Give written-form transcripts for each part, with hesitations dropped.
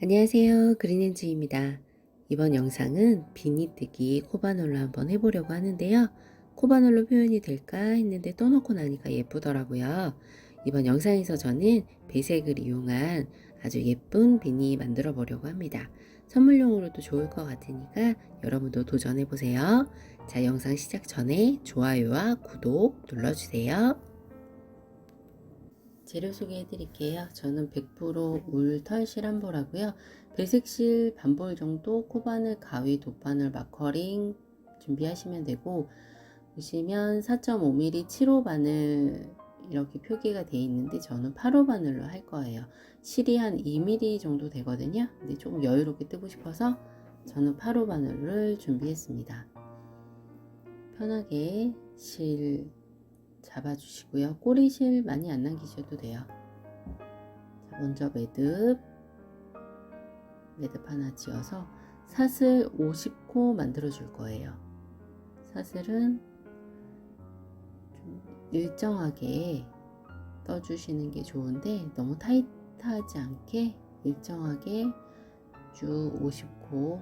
안녕하세요. 그린엔지입니다. 이번 영상은 비니뜨기 코바늘로 한번 해보려고 하는데요. 코바늘로 표현이 될까 했는데 떠놓고 나니까 예쁘더라고요. 이번 영상에서 저는 배색을 이용한 아주 예쁜 비니 만들어 보려고 합니다. 선물용으로도 좋을 것 같으니까 여러분도 도전해보세요. 자, 영상 시작 전에 좋아요와 구독 눌러주세요. 재료 소개해 드릴게요. 저는 100% 울 털 실한볼하고요. 배색실 반볼 정도 코바늘, 가위, 돗바늘, 마커링 준비하시면 되고, 보시면 4.5mm 7호 바늘 이렇게 표기가 되어 있는데 저는 8호 바늘로 할 거예요. 실이 한 2mm 정도 되거든요. 근데 조금 여유롭게 뜨고 싶어서 저는 8호 바늘을 준비했습니다. 편하게 실 잡아주시고요. 꼬리실 많이 안 남기셔도 돼요. 자, 먼저 매듭 하나 지어서 사슬 50코 만들어 줄 거예요. 사슬은 좀 일정하게 떠주시는 게 좋은데 너무 타이트하지 않게 일정하게 쭉 50코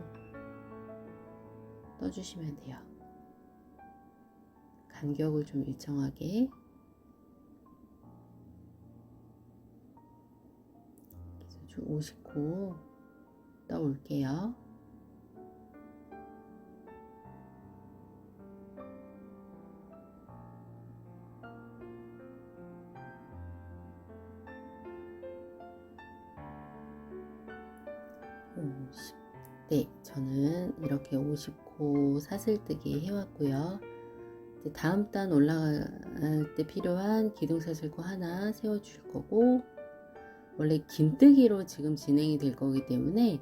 떠주시면 돼요. 간격을 좀 일정하게 쭉 50코 떠올게요. 네, 저는 이렇게 50코 사슬뜨기 해왔고요. 다음 단 올라갈 때 필요한 기둥사슬코 하나 세워줄 거고, 원래 긴뜨기로 지금 진행이 될 거기 때문에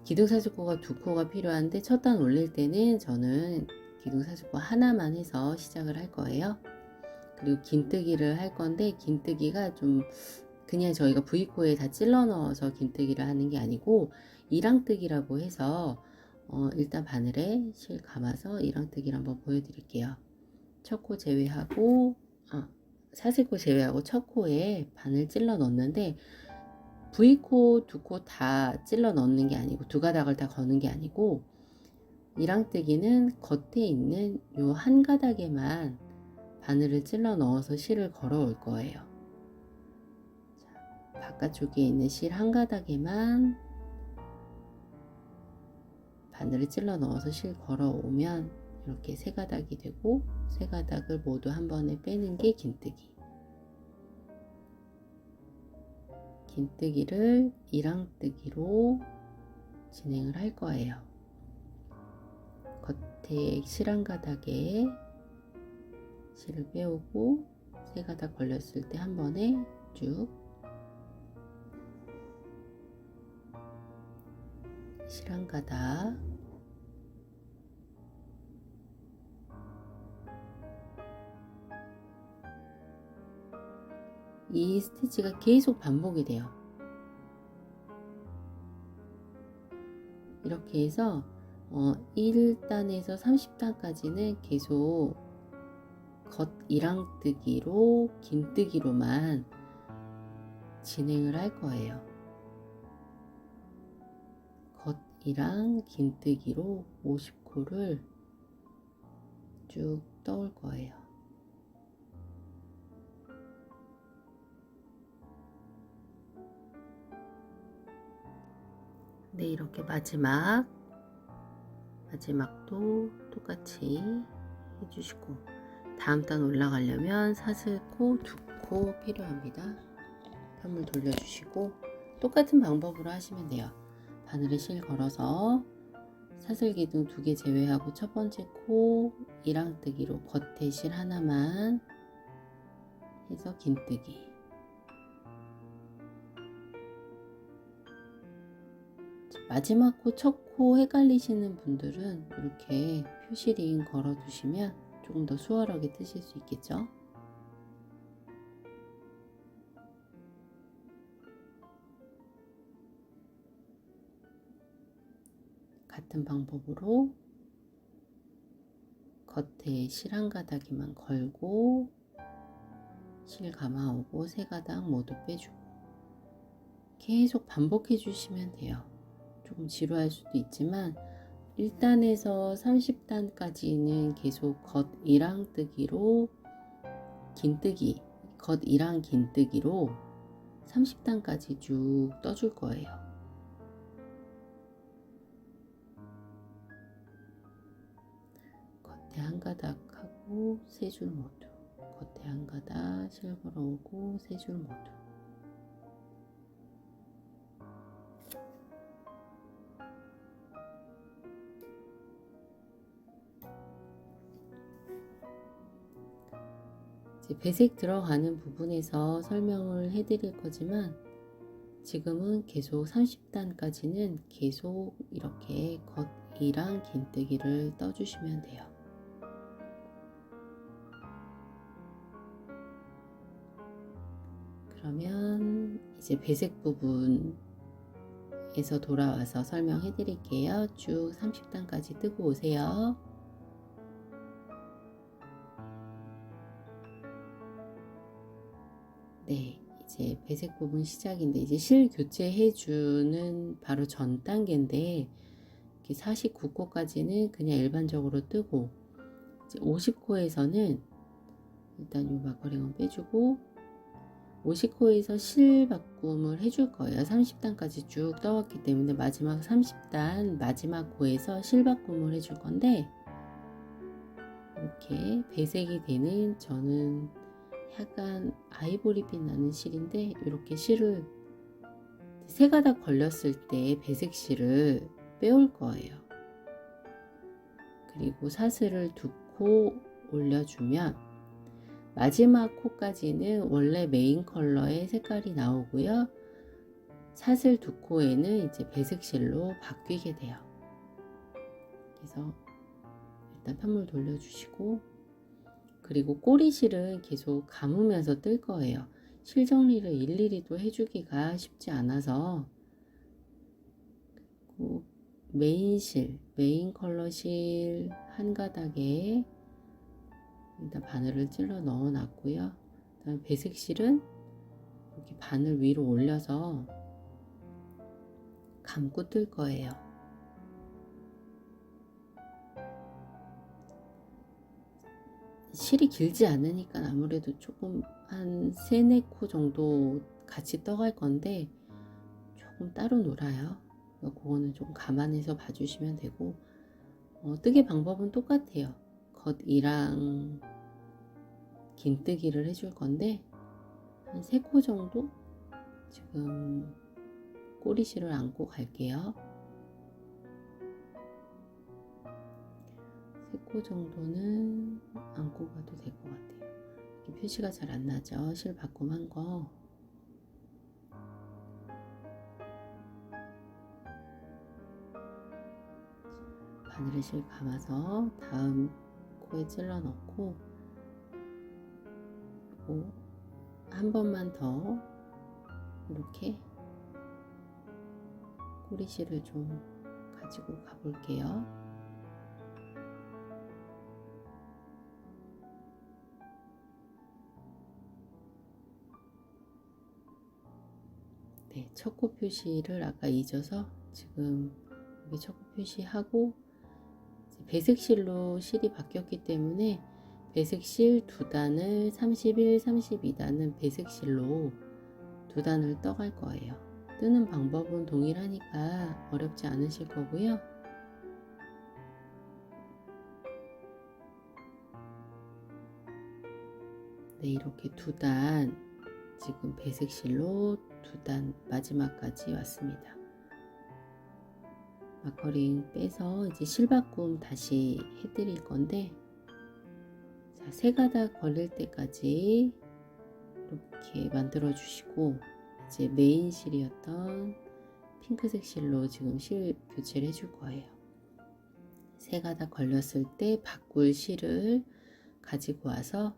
기둥사슬코가 2코가 필요한데 첫 단 올릴 때는 저는 기둥사슬코 하나만 해서 시작을 할 거예요. 그리고 긴뜨기를 할 건데 긴뜨기가 좀 그냥 저희가 V코에 다 찔러 넣어서 긴뜨기를 하는 게 아니고 이랑뜨기라고 해서 일단 바늘에 실 감아서 이랑뜨기를 한번 보여드릴게요. 첫 코 제외하고 사슬코 제외하고 첫 코에 바늘 찔러 넣는데 V코 2코 다 찔러 넣는 게 아니고 두 가닥을 다 거는 게 아니고 이랑뜨기는 겉에 있는 요 한 가닥에만 바늘을 찔러 넣어서 실을 걸어 올 거예요. 자, 바깥쪽에 있는 실 한 가닥에만 바늘을 찔러 넣어서 실 걸어 오면 이렇게 세 가닥이 되고 세 가닥을 모두 한 번에 빼는 게 긴뜨기. 긴뜨기를 이랑뜨기로 진행을 할 거예요. 겉에 실 한 가닥에 실을 빼오고 세 가닥 걸렸을 때 한 번에 쭉 실 한 가닥 이 스티치가 계속 반복이 돼요. 이렇게 해서 1단에서 30단까지는 계속 겉 이랑뜨기로 긴뜨기로만 진행을 할 거예요. 겉이랑 긴뜨기로 50코를 쭉 떠올 거예요. 네, 이렇게 마지막도 똑같이 해주시고 다음 단 올라가려면 사슬코 2코 필요합니다. 편물 돌려주시고 똑같은 방법으로 하시면 돼요. 바늘에 실 걸어서 사슬 기둥 2개 제외하고 첫 번째 코 이랑뜨기로 겉에 실 하나만 해서 긴뜨기. 마지막 코, 첫 코 헷갈리시는 분들은 이렇게 표시링 걸어 두시면 조금 더 수월하게 뜨실 수 있겠죠. 같은 방법으로 겉에 실 한 가닥에만 걸고 실 감아오고 세 가닥 모두 빼주고 계속 반복해 주시면 돼요. 조금 지루할 수도 있지만 1단에서 30단까지는 계속 겉이랑 뜨기로 긴뜨기, 겉이랑 긴뜨기로 30단까지 쭉 떠줄 거예요. 겉에 한 가닥 하고 세 줄 모두, 겉에 한 가닥 실 걸어오고 세 줄 모두. 이제 배색 들어가는 부분에서 설명을 해드릴 거지만 지금은 계속 30단까지는 계속 이렇게 겉이랑 긴뜨기를 떠주시면 돼요. 그러면 이제 배색 부분에서 돌아와서 설명해 드릴게요. 쭉 30단까지 뜨고 오세요. 네, 이제 배색 부분 시작인데 이제 실 교체해 주는 바로 전 단계인데 49코까지는 그냥 일반적으로 뜨고 이제 50코에서는 일단 이 막걸리건 빼주고 50코에서 실 바꿈을 해줄 거예요. 30단까지 쭉 떠왔기 때문에 마지막 30단 마지막 코에서 실 바꿈을 해줄 건데 이렇게 배색이 되는 저는 약간 아이보리빛 나는 실인데 이렇게 실을 세 가닥 걸렸을 때 배색 실을 빼올 거예요. 그리고 사슬을 2코 올려주면 마지막 코까지는 원래 메인 컬러의 색깔이 나오고요. 사슬 2코에는 이제 배색실로 바뀌게 돼요. 그래서 일단 편물 돌려주시고 그리고 꼬리실은 계속 감으면서 뜰 거예요. 실 정리를 일일이 또 해주기가 쉽지 않아서 그리고 메인 컬러 실 한 가닥에 일단 바늘을 찔러 넣어 놨고요. 그다음 배색실은 이렇게 바늘 위로 올려서 감고 뜰 거예요. 실이 길지 않으니까 아무래도 조금 한 3, 4코 정도 같이 떠갈 건데 조금 따로 놀아요. 그거는 좀 감안해서 봐주시면 되고 뜨개 방법은 똑같아요. 겉이랑 긴뜨기를 해줄 건데 한 3코 정도 지금 꼬리실을 안고 갈게요. 3코 정도는 안고 가도 될 것 같아요. 이렇게 표시가 잘 안 나죠? 실 바꿈한 거. 바늘에 실 감아서 다음 코에 찔러 넣고 그리고 한 번만 더 이렇게 꼬리실을 좀 가지고 가볼게요. 네, 첫 코 표시를 아까 잊어서 지금 여기 첫 코 표시하고 배색실로 실이 바뀌었기 때문에 배색실 2단을 31, 32단은 배색실로 2단을 떠갈 거예요. 뜨는 방법은 동일하니까 어렵지 않으실 거고요. 네, 이렇게 2단 지금 배색실로 2단 마지막까지 왔습니다. 마커링 빼서 이제 실바꿈 다시 해드릴 건데 자, 3가닥 걸릴 때까지 이렇게 만들어 주시고 이제 메인 실이었던 핑크색 실로 지금 실 교체를 해줄 거예요. 3가닥 걸렸을 때 바꿀 실을 가지고 와서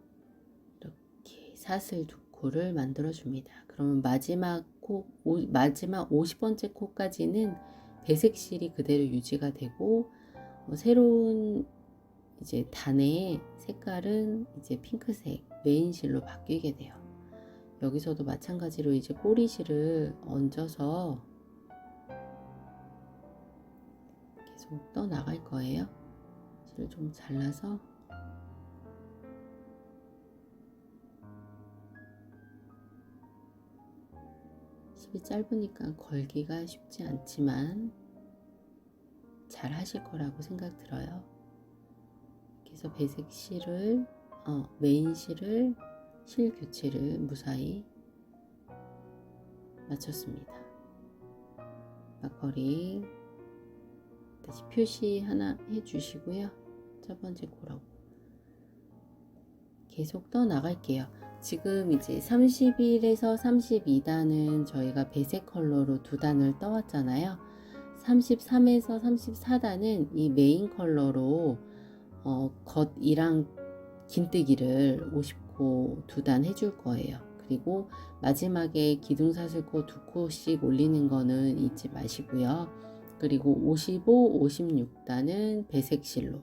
이렇게 사슬 2코를 만들어 줍니다. 그러면 마지막 50번째 코까지는 배색실이 그대로 유지가 되고 새로운 이제 단의 색깔은 이제 핑크색 메인 실로 바뀌게 돼요. 여기서도 마찬가지로 이제 꼬리실을 얹어서 계속 떠 나갈 거예요. 실을 좀 잘라서 실이 짧으니까 걸기가 쉽지 않지만 잘 하실 거라고 생각 들어요. 그래서 배색 실을 메인 실을 실 교체를 무사히 마쳤습니다. 막걸리 다시 표시 하나 해주시고요. 첫 번째 고라고 계속 떠 나갈게요. 지금 이제 31에서 32단은 저희가 배색 컬러로 2단을 떠왔잖아요. 33에서 34단은 이 메인 컬러로 겉이랑 긴뜨기를 50코 2단 해줄 거예요. 그리고 마지막에 기둥사슬코 2코씩 올리는 거는 잊지 마시고요. 그리고 55, 56단은 배색 실로,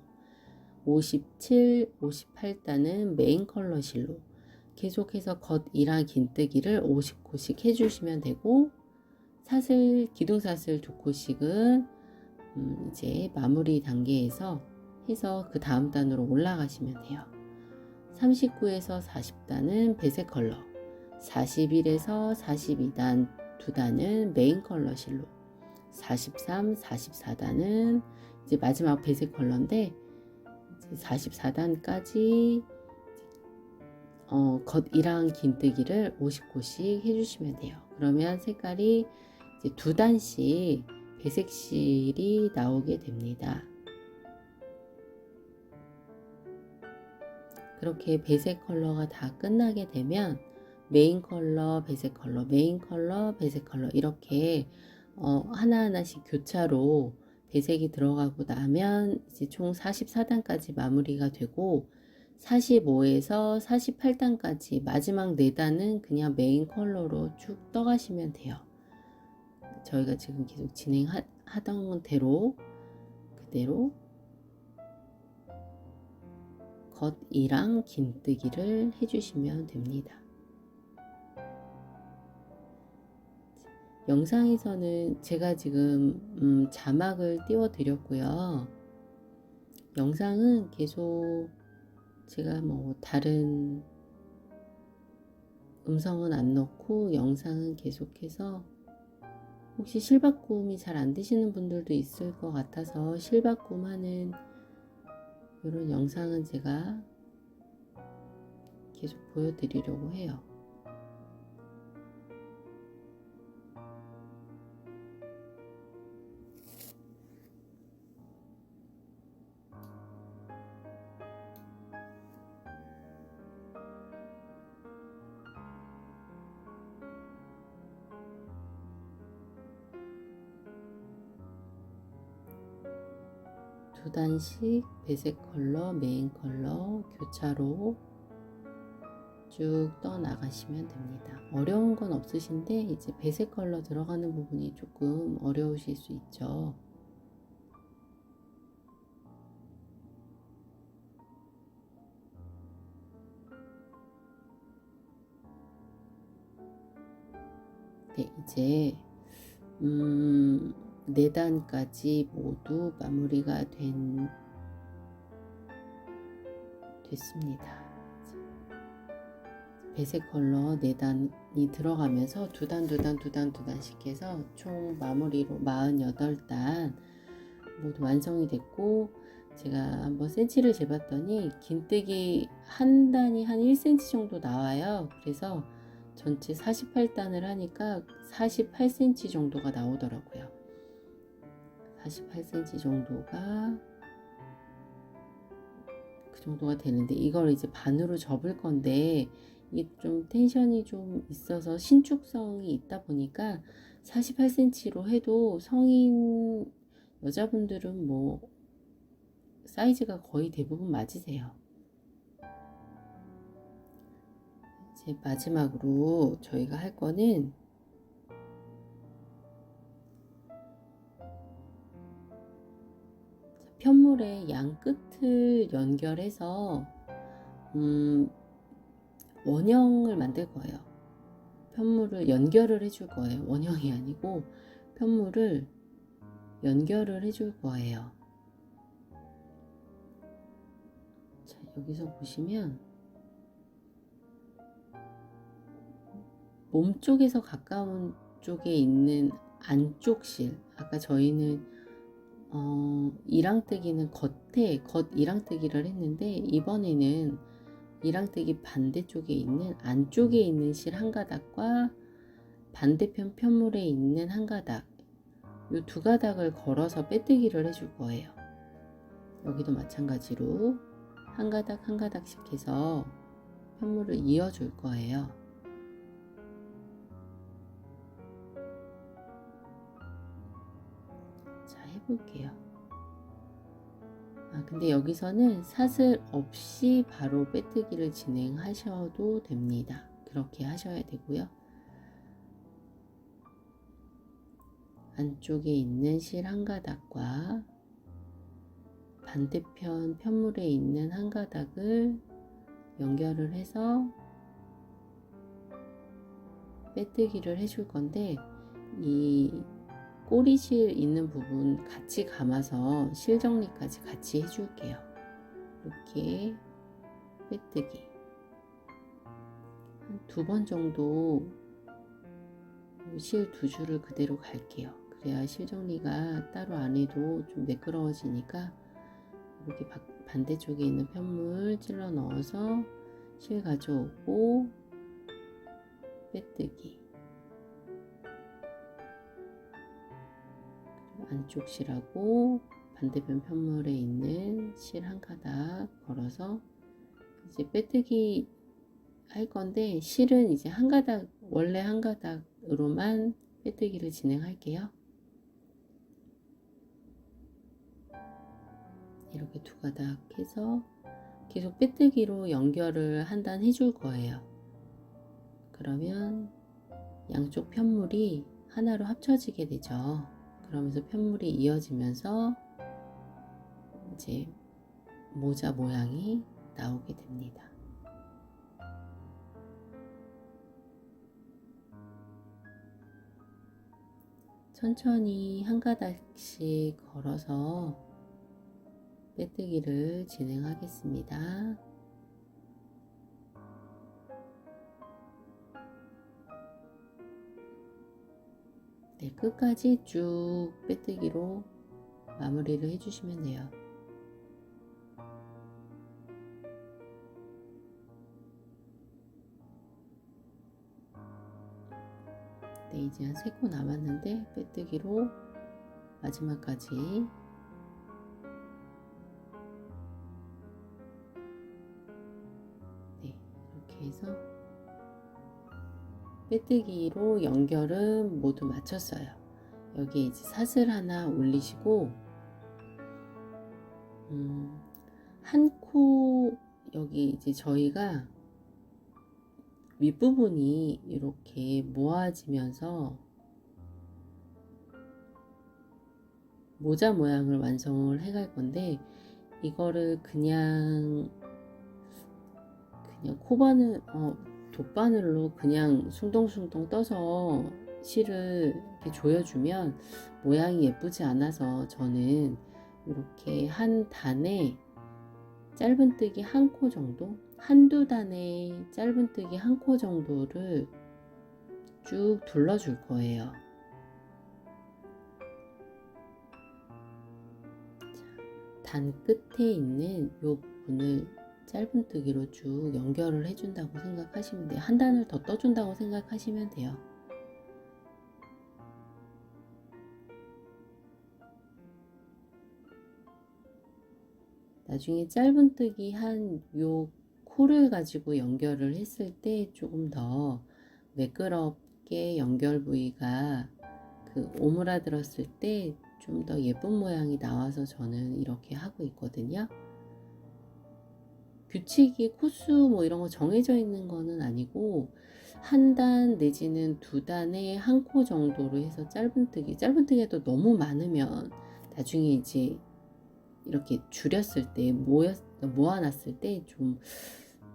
57, 58단은 메인 컬러 실로 계속해서 겉이랑 긴뜨기를 50코씩 해주시면 되고, 기둥사슬 2코씩은 이제 마무리 단계에서 해서 그 다음 단으로 올라가시면 돼요. 39에서 40단은 배색 컬러, 41에서 42단 2단은 메인 컬러 실로, 43, 44단은 이제 마지막 배색 컬러인데 44단까지 겉이랑 긴뜨기를 50코씩 해주시면 돼요. 그러면 색깔이 이제 2단씩 배색실이 나오게 됩니다. 그렇게 배색 컬러가 다 끝나게 되면 메인 컬러, 배색 컬러, 메인 컬러, 배색 컬러 이렇게 하나하나씩 교차로 배색이 들어가고 나면 이제 총 44단까지 마무리가 되고, 45에서 48단까지 마지막 4단은 그냥 메인 컬러로 쭉 떠가시면 돼요. 저희가 지금 계속 진행하던 대로 그대로 겉이랑 긴뜨기를 해주시면 됩니다. 영상에서는 제가 지금 자막을 띄워 드렸고요. 영상은 계속 제가 뭐 다른 음성은 안 넣고 영상은 계속해서, 혹시 실바꿈이 잘 안 되시는 분들도 있을 것 같아서 실바꿈 하는 이런 영상은 제가 계속 보여드리려고 해요. 두 단씩 배색 컬러, 메인 컬러 교차로 쭉 떠 나가시면 됩니다. 어려운 건 없으신데 이제 배색 컬러 들어가는 부분이 조금 어려우실 수 있죠. 네, 이제 4단까지 모두 마무리가 됐습니다. 배색 컬러 4단이 들어가면서 2단씩 해서 총 마무리로 48단 모두 완성이 됐고, 제가 한번 센치를 재봤더니 긴뜨기 한 단이 한 1cm 정도 나와요. 그래서 전체 48단을 하니까 48cm 정도가 나오더라고요. 48cm 정도가 그 정도가 되는데, 이걸 이제 반으로 접을 건데 이게 좀 텐션이 좀 있어서 신축성이 있다 보니까 48cm로 해도 성인 여자분들은 뭐 사이즈가 거의 대부분 맞으세요. 이제 마지막으로 저희가 할 거는 편물의 양 끝을 연결해서 원형을 만들 거예요. 편물을 연결을 해줄 거예요. 원형이 아니고 편물을 연결을 해줄 거예요. 자, 여기서 보시면 몸 쪽에서 가까운 쪽에 있는 안쪽 실, 아까 저희는 이랑뜨기는 겉 이랑뜨기를 했는데, 이번에는 이랑뜨기 반대쪽에 있는 안쪽에 있는 실 한 가닥과 반대편 편물에 있는 한 가닥, 이 두 가닥을 걸어서 빼뜨기를 해줄 거예요. 여기도 마찬가지로 한 가닥 한 가닥씩 해서 편물을 이어줄 거예요. 자, 해볼게요. 근데 여기서는 사슬 없이 바로 빼뜨기를 진행하셔도 됩니다. 그렇게 하셔야 되고요. 안쪽에 있는 실 한 가닥과 반대편 편물에 있는 한 가닥을 연결을 해서 빼뜨기를 해줄 건데, 이 꼬리실 있는 부분 같이 감아서 실 정리까지 같이 해줄게요. 이렇게 빼뜨기 한 2번 정도 실 2줄을 그대로 갈게요. 그래야 실 정리가 따로 안 해도 좀 매끄러워지니까, 이렇게 반대쪽에 있는 편물 찔러 넣어서 실 가져오고 빼뜨기, 안쪽 실하고 반대편 편물에 있는 실 한 가닥 걸어서 이제 빼뜨기 할 건데, 실은 이제 한 가닥, 원래 한 가닥으로만 빼뜨기를 진행할게요. 이렇게 2가닥 해서 계속 빼뜨기로 연결을 한 단 해줄 거예요. 그러면 양쪽 편물이 하나로 합쳐지게 되죠. 그러면서 편물이 이어지면서 이제 모자 모양이 나오게 됩니다. 천천히 한 가닥씩 걸어서 빼뜨기를 진행하겠습니다. 네, 끝까지 쭉 빼뜨기로 마무리를 해주시면 돼요. 네, 이제 한 3코 남았는데 빼뜨기로 마지막까지 네, 이렇게 해서 빼뜨기로 연결은 모두 마쳤어요. 여기에 이제 사슬 하나 올리시고, 한 코, 여기 이제 저희가 윗부분이 이렇게 모아지면서 모자 모양을 완성을 해 갈 건데, 이거를 그냥 코바늘, 돗바늘로 그냥 숭덩숭덩 떠서 실을 이렇게 조여주면 모양이 예쁘지 않아서, 저는 이렇게 한 단에 짧은뜨기 1코 정도, 한두 단에 짧은뜨기 1코 정도를 쭉 둘러줄 거예요. 단 끝에 있는 이 부분을 짧은뜨기로 쭉 연결을 해준다고 생각하시면 돼요. 한 단을 더 떠준다고 생각하시면 돼요. 나중에 짧은뜨기 한 요 코를 가지고 연결을 했을 때 조금 더 매끄럽게 연결 부위가 오므라들었을 때 좀 더 예쁜 모양이 나와서 저는 이렇게 하고 있거든요. 규칙이 코수 뭐 이런 거 정해져 있는 거는 아니고, 한 단 내지는 2단에 1코 정도로 해서 짧은뜨기도 너무 많으면 나중에 이제 이렇게 줄였을 때 모아놨을 때 좀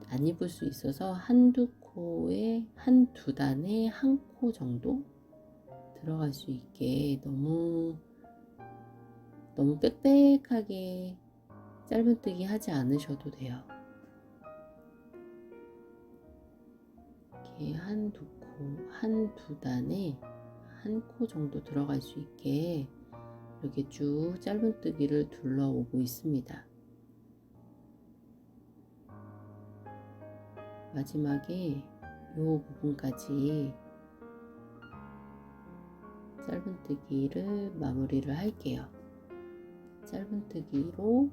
안 입을 수 있어서 한두 코 코에 한 두 단에 한 코 정도 들어갈 수 있게 너무 빽빽하게 짧은뜨기 하지 않으셔도 돼요. 이렇게 한두 단에 한 코 정도 들어갈 수 있게 이렇게 쭉 짧은뜨기를 둘러오고 있습니다. 마지막에 이 부분까지 짧은뜨기를 마무리를 할게요. 짧은뜨기로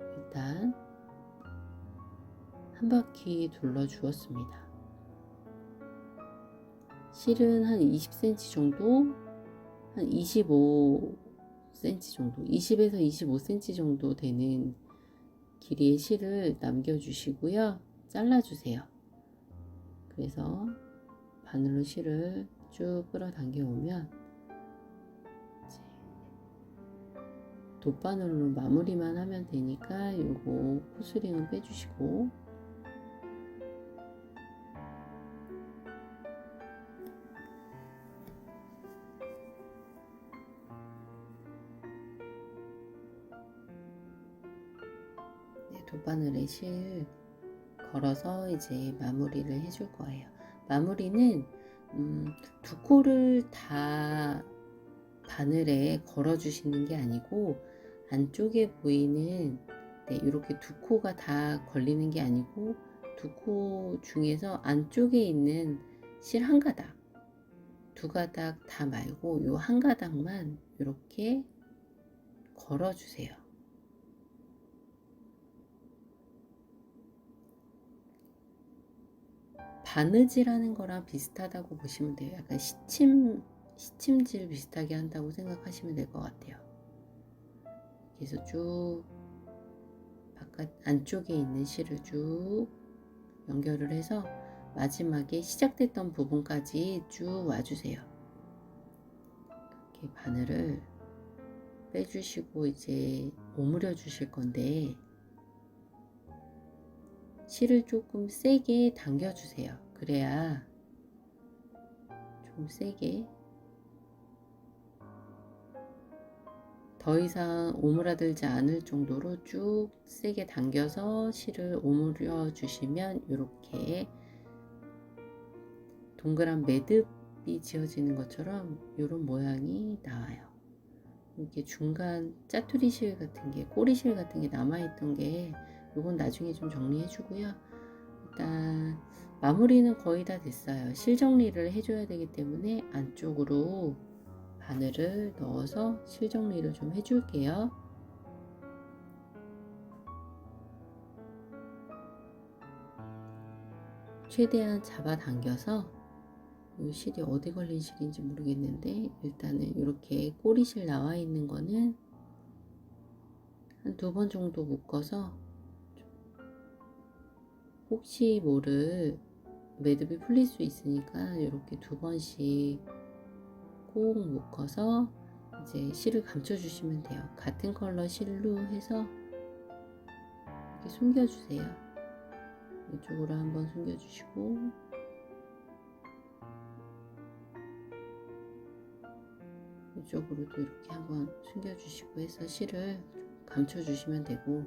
일단 한 바퀴 둘러 주었습니다. 실은 한 20cm 정도, 한 25cm 정도, 20에서 25cm 정도 되는 길이의 실을 남겨주시고요. 잘라주세요. 그래서 바늘로 실을 쭉 끌어당겨 오면 이제 돗바늘로 마무리만 하면 되니까 요거 코스링은 빼주시고, 돗바늘에 실 걸어서 이제 마무리를 해줄 거예요. 마무리는 두 코를 다 바늘에 걸어 주시는 게 아니고, 안쪽에 보이는 이렇게 두 코가 다 걸리는 게 아니고, 두 코 중에서 안쪽에 있는 실 한 가닥, 두 가닥 다 말고 요 한 가닥만 이렇게 걸어 주세요. 바느질하는 거랑 비슷하다고 보시면 돼요. 약간 시침질 비슷하게 한다고 생각하시면 될 것 같아요. 그래서 쭉 바깥 안쪽에 있는 실을 쭉 연결을 해서 마지막에 시작됐던 부분까지 쭉 와주세요. 이렇게 바늘을 빼주시고 이제 오므려 주실 건데, 실을 조금 세게 당겨주세요. 그래야 좀 세게, 더 이상 오므라들지 않을 정도로 쭉 세게 당겨서 실을 오므려 주시면 이렇게 동그란 매듭이 지어지는 것처럼 이런 모양이 나와요. 이렇게 중간 짜투리 실 같은 게, 꼬리 실 같은 게 남아있던 게, 이건 나중에 좀 정리해 주고요. 일단 마무리는 거의 다 됐어요. 실 정리를 해줘야 되기 때문에 안쪽으로 바늘을 넣어서 실 정리를 좀 해줄게요. 최대한 잡아당겨서, 이 실이 어디 걸린 실인지 모르겠는데 일단은 이렇게 꼬리실 나와 있는 거는 한 2번 정도 묶어서, 혹시 모를 매듭이 풀릴 수 있으니까 이렇게 2번씩 꼭 묶어서 이제 실을 감춰 주시면 돼요. 같은 컬러 실로 해서 이렇게 숨겨 주세요. 이쪽으로 한번 숨겨 주시고, 이쪽으로도 이렇게 한번 숨겨 주시고 해서 실을 감춰 주시면 되고,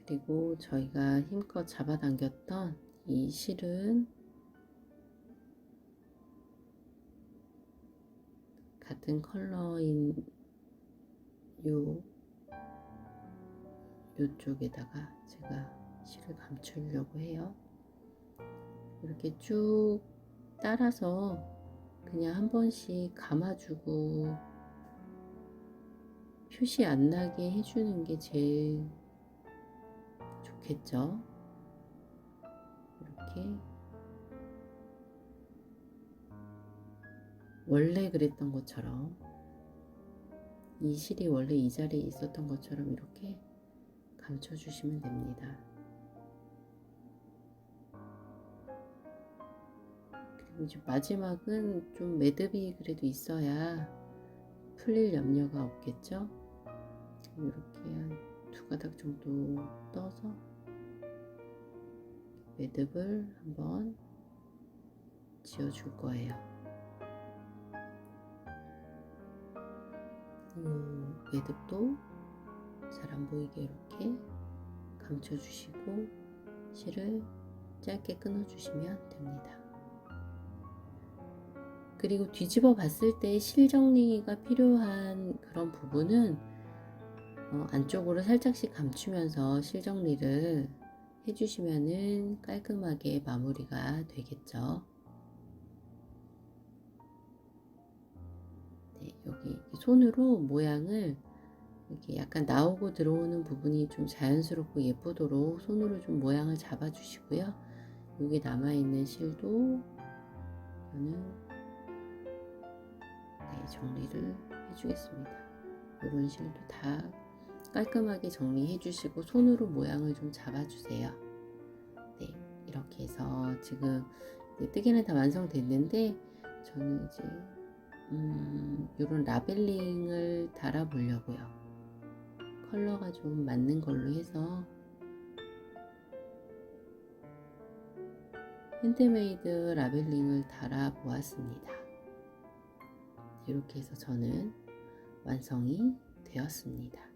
그리고 저희가 힘껏 잡아당겼던 이 실은 같은 컬러인 요쪽에다가 제가 실을 감추려고 해요. 이렇게 쭉 따라서 그냥 한 번씩 감아주고 표시 안 나게 해주는 게 제일 좋겠죠. 이렇게 원래 그랬던 것처럼, 이 실이 원래 이 자리에 있었던 것처럼 이렇게 감춰 주시면 됩니다. 이제 마지막은 좀 매듭이 그래도 있어야 풀릴 염려가 없겠죠. 이렇게 한 2가닥 정도 떠서 매듭을 한번 지어 줄 거예요. 이 매듭도 잘 안 보이게 이렇게 감춰 주시고 실을 짧게 끊어 주시면 됩니다. 그리고 뒤집어 봤을 때 실 정리가 필요한 그런 부분은 안쪽으로 살짝씩 감추면서 실 정리를 해주시면은 깔끔하게 마무리가 되겠죠. 네, 여기 손으로 모양을 이렇게 약간 나오고 들어오는 부분이 좀 자연스럽고 예쁘도록 손으로 좀 모양을 잡아 주시고요. 여기 남아있는 실도 저는 정리를 해주겠습니다. 이런 실도 다 깔끔하게 정리해 주시고 손으로 모양을 좀 잡아 주세요. 네, 이렇게 해서 지금 뜨개는 다 완성됐는데 저는 이제 이런 라벨링을 달아 보려고요. 컬러가 좀 맞는 걸로 해서 핸드메이드 라벨링을 달아 보았습니다. 이렇게 해서 저는 완성이 되었습니다.